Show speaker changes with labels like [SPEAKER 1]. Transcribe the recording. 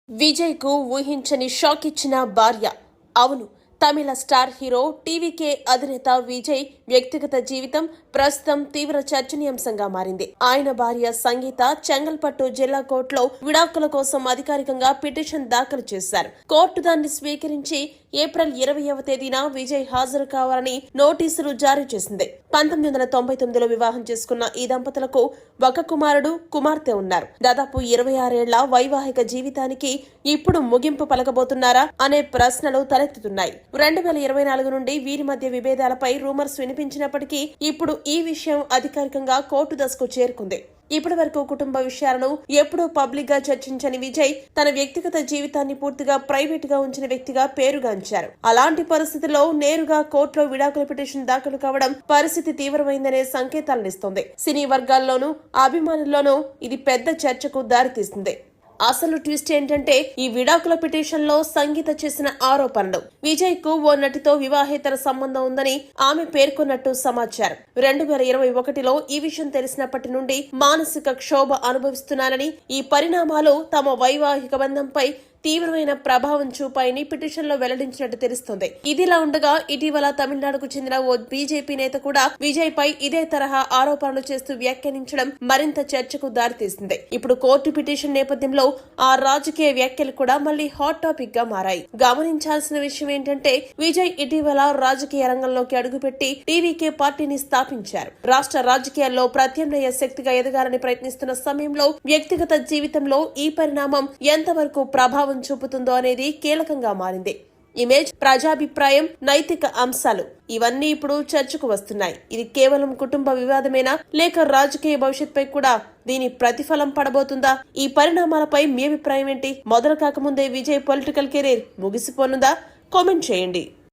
[SPEAKER 1] విజయ్ కు ఊహించని షాక్ ఇచ్చిన భార్య. అవును, తమిళ స్టార్ హీరో టీవీకే అధినేత విజయ్ వ్యక్తిగత జీవితం ప్రస్తుతం తీవ్ర చర్చనీయాంశంగా మారింది. ఆయన భార్య సంగీత చెంగల్పట్టు జిల్లా కోర్టులో విడాకుల కోసం అధికారికంగా పిటిషన్ దాఖలు చేశారు. కోర్టు దాన్ని స్వీకరించి ఏప్రిల్ 20వ తేదీన విజయ్ హాజరు కావాలని నోటీసులు జారీ చేసింది. 1999లో వివాహం చేసుకున్న ఈ దంపతులకు ఒక కుమారుడు, కుమార్తె ఉన్నారు. దాదాపు 26 ఏళ్ల వైవాహిక జీవితానికి ఇప్పుడు ముగింపు పలకబోతున్నారా అనే ప్రశ్నలు తలెత్తుతున్నాయి. 2024 నుండి వీరి మధ్య విభేదాలపై రూమర్స్ వినిపించినప్పటికీ ఇప్పుడు ఈ విషయం అధికారికంగా కోర్టు దశకు చేరుకుంది. ఇప్పటి వరకు కుటుంబ విషయాలను ఎప్పుడూ పబ్లిక్ గా చర్చించని విజయ్ తన వ్యక్తిగత జీవితాన్ని పూర్తిగా ప్రైవేట్ గా ఉంచిన వ్యక్తిగా పేరుగాంచారు. అలాంటి పరిస్థితుల్లో నేరుగా కోర్టులో విడాకుల పిటిషన్ దాఖలు కావడం పరిస్థితి తీవ్రమైందనే సంకేతాలనిస్తోంది. సినీ వర్గాల్లోనూ అభిమానుల్లోనూ ఇది పెద్ద చర్చకు దారితీస్తుంది. అసలు ట్విస్ట్ ఏంటంటే ఈ విడాకుల పిటిషన్ లో సంగీత చేసిన ఆరోపణలు. విజయ్ కు ఓ నటితో వివాహేతర సంబంధం ఉందని ఆమె పేర్కొన్నట్టు సమాచారం. 2021లో ఈ విషయం తెలిసినప్పటి నుండి మానసిక క్షోభ అనుభవిస్తున్నానని, ఈ పరిణామాలు తమ వైవాహిక బంధంపై తీవ్రమైన ప్రభావం చూపాయని పిటిషన్ లో వెల్లడించినట్టు తెలుస్తోంది. ఇదిలా ఉండగా ఇటీవల తమిళనాడుకు చెందిన ఓ బీజేపీ నేత కూడా విజయ్ పై ఇదే తరహా ఆరోపణలు చేస్తూ వ్యాఖ్యానించడం మరింత చర్చకు దారితీసింది. ఇప్పుడు కోర్టు పిటిషన్ నేపథ్యంలో ఆ రాజకీయ వ్యాఖ్యలు కూడా మళ్లీ హాట్ టాపిక్ గా మారాయి. గమనించాల్సిన విషయం ఏంటంటే విజయ్ ఇటీవల రాజకీయ రంగంలోకి అడుగుపెట్టి టీవీకే పార్టీని స్థాపించారు. రాష్ట్ర రాజకీయాల్లో ప్రత్యామ్నాయ శక్తిగా ఎదగాలని ప్రయత్నిస్తున్న సమయంలో వ్యక్తిగత జీవితంలో ఈ పరిణామం ఎంతవరకు ప్రభావం చూపుతుందో అనేది కీలకంగా మారింది. ఇమేజ్, ప్రజాభిప్రాయం, నైతిక అంశాలు ఇవన్నీ ఇప్పుడు చర్చకు వస్తున్నాయి. ఇది కేవలం కుటుంబ వివాదమేనా, లేక రాజకీయ భవిష్యత్పై కూడా దీని ప్రతిఫలం పడబోతుందా? ఈ పరిణామాలపై మీ అభిప్రాయం ఏంటి? మొదలు కాకముందే విజయ్ పొలిటికల్ కెరీర్ ముగిసిపోనుందా? కామెంట్ చేయండి.